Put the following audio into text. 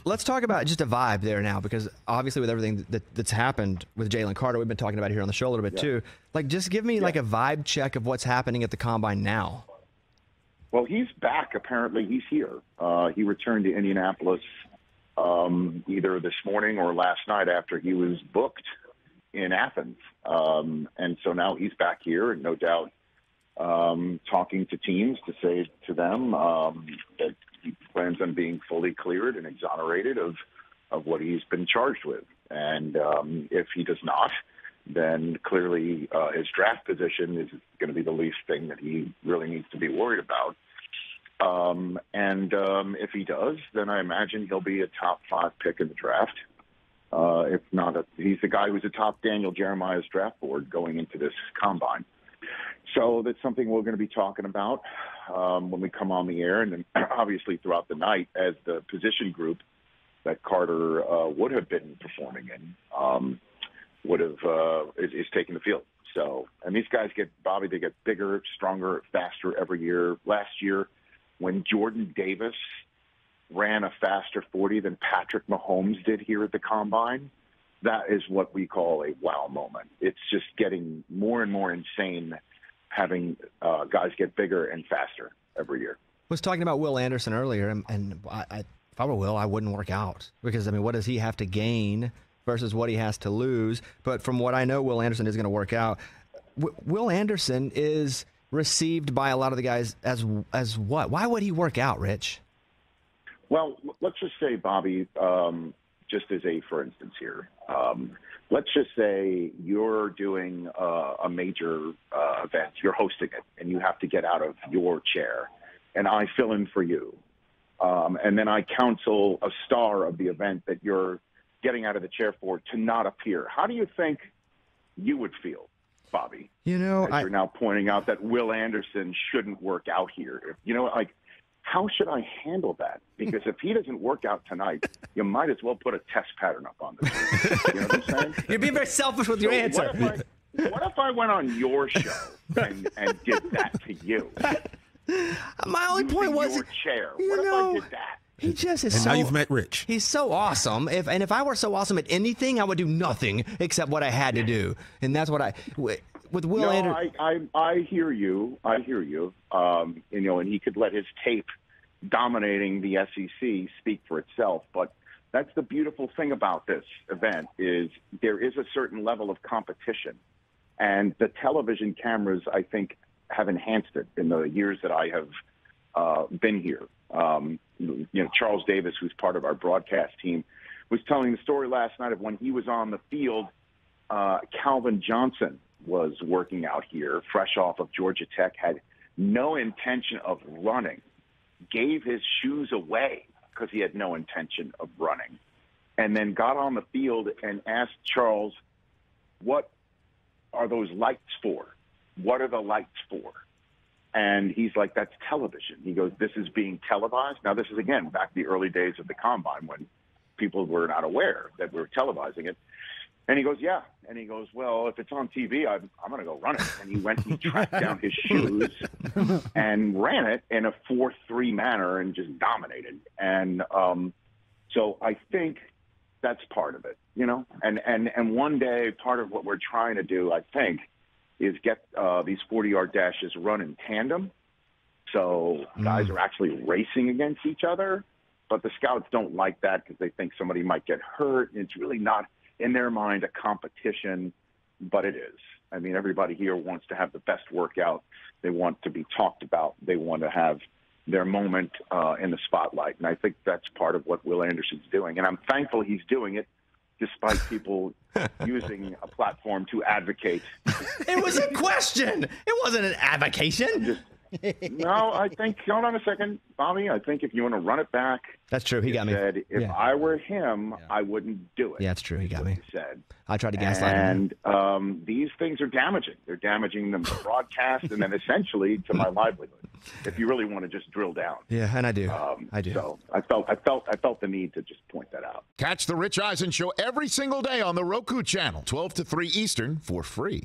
Let's talk about just a vibe there now, because obviously with everything that's happened with Jalen Carter, we've been talking about it here on the show a little bit too. Like, just give me like a vibe check of what's happening at the Combine now. Well, he's back. Apparently, he's here. He returned to Indianapolis either this morning or last night after he was booked in Athens. And so now he's back here, and no doubt talking to teams to say to them that he plans on being fully cleared and exonerated of what he's been charged with. And if he does not, then clearly his draft position is going to be the least thing that he really needs to be worried about. And if he does, then I imagine he'll be a top 5 pick in the draft. If not, he's the guy who's atop Daniel Jeremiah's draft board going into this Combine. So that's something we're going to be talking about when we come on the air, and then obviously throughout the night as the position group that Carter would have been performing in is taking the field. So, and these guys they get bigger, stronger, faster every year. Last year, when Jordan Davis ran a faster 40 than Patrick Mahomes did here at the Combine, that is what we call a wow moment. It's just getting more and more insane having guys get bigger and faster every year. I was talking about Will Anderson earlier, and if I were Will, I wouldn't work out, because, I mean, what does he have to gain versus what he has to lose? But from what I know, Will Anderson is going to work out. Will Anderson is received by a lot of the guys as what? Why would he work out, Rich? Well, let's just say, Bobby, just as a for instance here, let's just say you're doing a major event, you're hosting it, and you have to get out of your chair, and I fill in for you. And then I counsel a star of the event that you're getting out of the chair for to not appear. How do you think you would feel, Bobby? You know, you're now pointing out that Will Anderson shouldn't work out here. You know, like, how should I handle that? Because if he doesn't work out tonight, you might as well put a test pattern up on this. You know what I'm saying? You're being very selfish with your answer. What if I went on your show and did that to you? My only point was your chair. What if I did that? He just is and so. Now you've met Rich. He's so awesome. If I were so awesome at anything, I would do nothing except what I had to do, and that's what with Will Anderson. I hear you. You know, and he could let his tape dominating the SEC speak for itself. But that's the beautiful thing about this event is there is a certain level of competition, and the television cameras, I think, have enhanced it in the years that I have been here. You know, Charles Davis, who's part of our broadcast team, was telling the story last night of when he was on the field. Calvin Johnson was working out here, fresh off of Georgia Tech, had no intention of running, gave his shoes away because he had no intention of running, and then got on the field and asked Charles, what are those lights for? What are the lights for? And he's like, that's television. He goes, this is being televised? Now, this is, again, back the early days of the Combine when people were not aware that we were televising it. And he goes, yeah. And he goes, well, if it's on TV, I'm going to go run it. And he went and tracked down his shoes and ran it in a 4-3 manner and just dominated. And so I think that's part of it, you know. And one day, part of what we're trying to do, I think, is get these 40-yard dashes run in tandem. So guys are actually racing against each other. But the scouts don't like that because they think somebody might get hurt. And it's really not, in their mind, a competition, but it is. I mean, everybody here wants to have the best workout. They want to be talked about. They want to have their moment in the spotlight. And I think that's part of what Will Anderson's doing. And I'm thankful he's doing it, despite people using a platform to advocate. It was a question. It wasn't an avocation. No, I think, hold on a second, Bobby. I think if you want to run it back. That's true. He got me. Said, if I were him, I wouldn't do it. Yeah, that's true. He got me. He said. I tried to gaslight him. And these things are damaging. They're damaging the broadcast and then essentially to my livelihood, if you really want to just drill down. Yeah, and I do. I do. So I felt the need to just point that out. Catch the Rich Eisen Show every single day on the Roku channel, 12 to 3 Eastern, for free.